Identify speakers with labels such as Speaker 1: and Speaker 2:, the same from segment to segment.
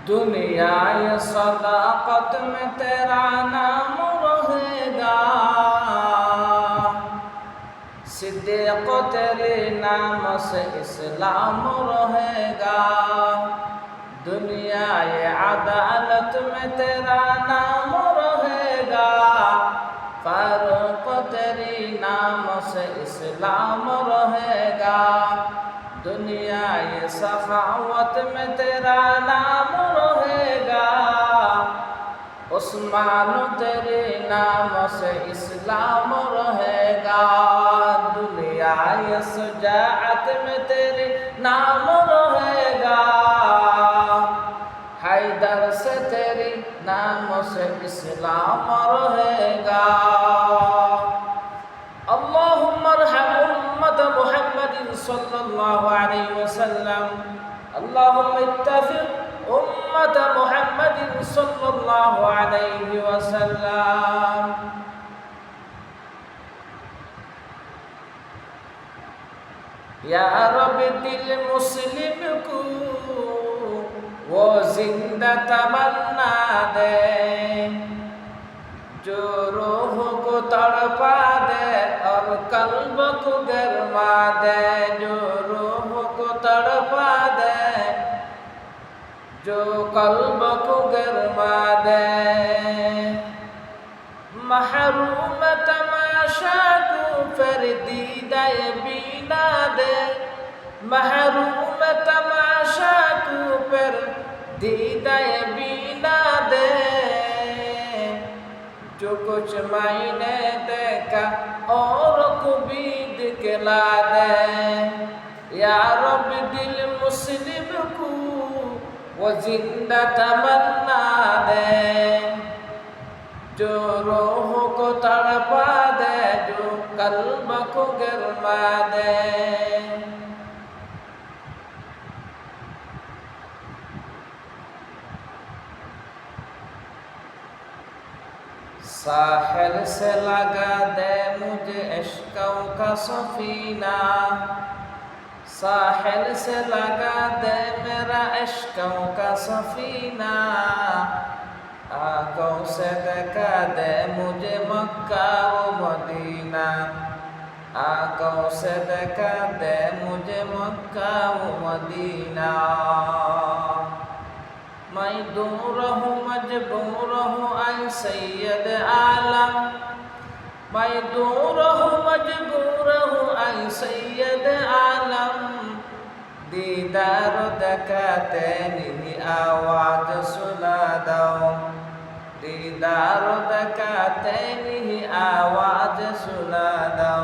Speaker 1: दुनिया ये सदाकत में तेरा नाम रहेगा, सिद्दीक़ तेरे नाम से इस्लाम रहेगा। दुनिया ये अदालत में तेरा नाम रहेगा, फारूक तेरे नाम से इस्लाम रहेगा। दुनिया ये सखावत में तेरा नाम रहेगा, उस्मान तेरे नाम से इस्लाम रहेगा। दुनिया ये सुजाअत में तेरे नाम रहेगा, हैदर से तेरे नाम से इस्लाम रहेगा। अल्लाहुम्मा अरहम उम्मत मुहम्मदिन सल्लल्लाहु अलैहि वसल्लम, अल्लाहुम्मा इत्तफिक उम्मत मुहम्मदिन सल्लल्लाहु अलैहि वसल्लम। या रब दिल मुस्लिम को वो जिंदा तमन्ना दे, जो रूह को तड़पा दे और कल्ब को गरमा दे। जो रूह को तड़पा दे, जो कल्ब को गरमा दे। महरूम तमाशा को फिर दीदाए बीना दे, महरूम तमाशा को फिर दीदाए बीना दे। जो कुछ मैंने देखा और को भी दिखला दे। या रब दिल मुस्लिम को वो जिंदा तमन्ना दे, जो रूह को तड़पा दे, जो कल्ब को गरमा दे। साहिल से लगा दे मुझे इश्क़ों का सफीना, साहिल से लगा दे मेरा इश्क़ों का सफीना। आँखों से दिखा दे मुझे मक्का व मदीना, आँखों से दिखा दे मुझे मक्का व मदीना। मैं दूर हूँ मजबूर हूँ ऐ सैयद आलम, मैं दूर हूँ मजबूर हूँ ऐ सैयद आलम। दीदार दिखाते नहीं आवाज सुना दो, दीदार दिखाते नहीं आवाज सुना दो।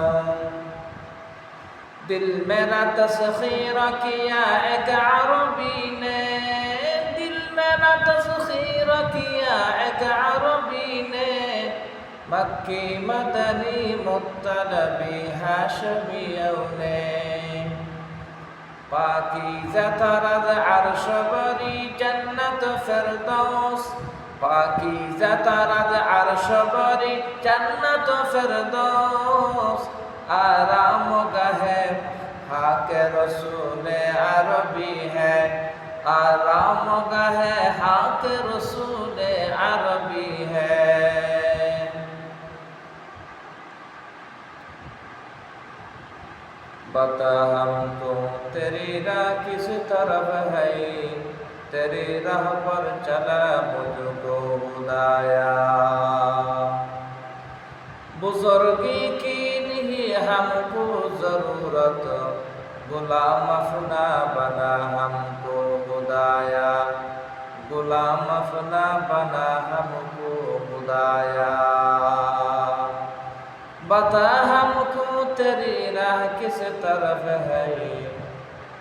Speaker 1: दिल मेरा तस्खीर किया एक अरबी ने, मेरा तस्खीर किया एक अरबी ने। मक्की मदनी मुत्तलबी हाशमियों ने। पाकीज़ा तरद अर्श बरी जन्नत फिरदौस, पाकीज़ा तरद अर्श बरी जन्नत फिरदौस। आराम गहे हाके रसूल अरबी है, आराम गहे हाक रसूल अरबी है। बता हमको तेरी राह किस तरफ है, तेरी राह पर चला मुझको खुदाया। बुजुर्गी की नहीं हमको जरूरत, गुलाम अपना बना हमको खुदाया, गुलाम अपना बना हमको खुदाया। बता हमको तेरी राह किस तरफ है,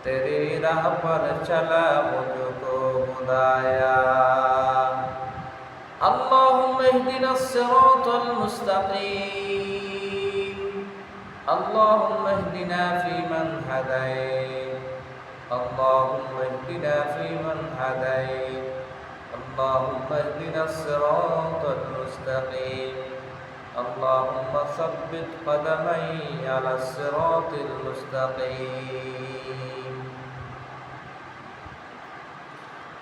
Speaker 1: तेरी राह पर चला मुझको खुदाया। अल्लाहुम्मा इहदिना सिरातल मुस्तकीम, अल्लाहुम्मा इहदिना फीमन हदैत, अल्लाहुम्मा इहदिना फीमन हदैत, अल्लाहुम्मा इहदिना सिरातल मुस्तकीम। اللهم ثبت قدمي على الصراط المستقيم.